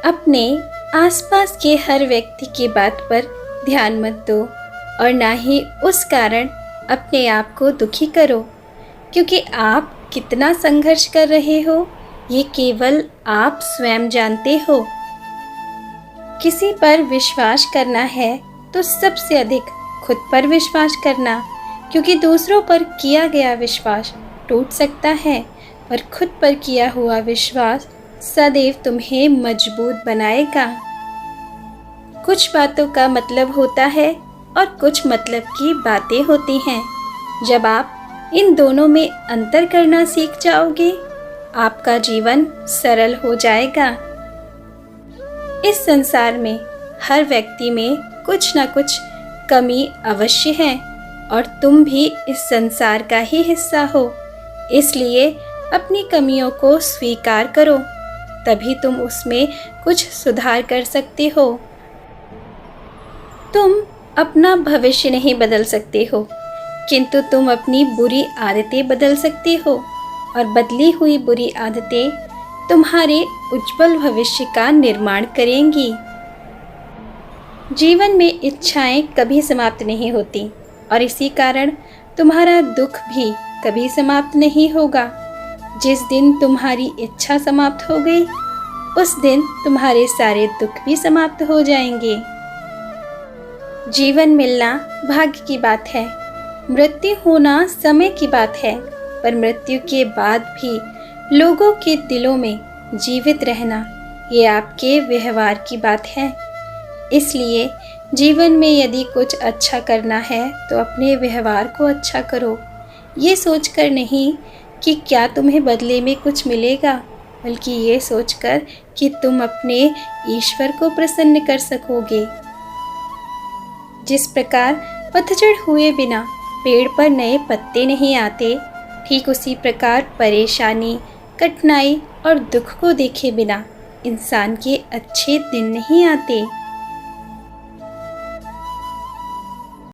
अपने आसपास के हर व्यक्ति की बात पर ध्यान मत दो और ना ही उस कारण अपने आप को दुखी करो, क्योंकि आप कितना संघर्ष कर रहे हो ये केवल आप स्वयं जानते हो। किसी पर विश्वास करना है तो सबसे अधिक खुद पर विश्वास करना, क्योंकि दूसरों पर किया गया विश्वास टूट सकता है पर खुद पर किया हुआ विश्वास सदैव तुम्हें मजबूत बनाएगा। कुछ बातों का मतलब होता है और कुछ मतलब की बातें होती हैं। जब आप इन दोनों में अंतर करना सीख जाओगे, आपका जीवन सरल हो जाएगा। इस संसार में हर व्यक्ति में कुछ न कुछ कमी अवश्य है और तुम भी इस संसार का ही हिस्सा हो। इसलिए अपनी कमियों को स्वीकार करो, तभी तुम उसमें कुछ सुधार कर सकते हो। तुम अपना भविष्य नहीं बदल सकते हो, किंतु तुम अपनी बुरी आदतें बदल सकते हो और बदली हुई बुरी आदतें तुम्हारे उज्जवल भविष्य का निर्माण करेंगी। जीवन में इच्छाएं कभी समाप्त नहीं होती और इसी कारण तुम्हारा दुख भी कभी समाप्त नहीं होगा। जिस दिन तुम्हारी इच्छा समाप्त हो गई, उस दिन तुम्हारे सारे दुख भी समाप्त हो जाएंगे। जीवन मिलना भाग्य की बात है, मृत्यु होना समय की बात है, पर मृत्यु के बाद भी लोगों के दिलों में जीवित रहना ये आपके व्यवहार की बात है। इसलिए जीवन में यदि कुछ अच्छा करना है तो अपने व्यवहार को अच्छा करो, ये सोचकर नहीं कि क्या तुम्हें बदले में कुछ मिलेगा, बल्कि ये सोचकर कि तुम अपने ईश्वर को प्रसन्न कर सकोगे। जिस प्रकार पतझड़ हुए बिना पेड़ पर नए पत्ते नहीं आते, ठीक उसी प्रकार परेशानी, कठिनाई और दुख को देखे बिना इंसान के अच्छे दिन नहीं आते।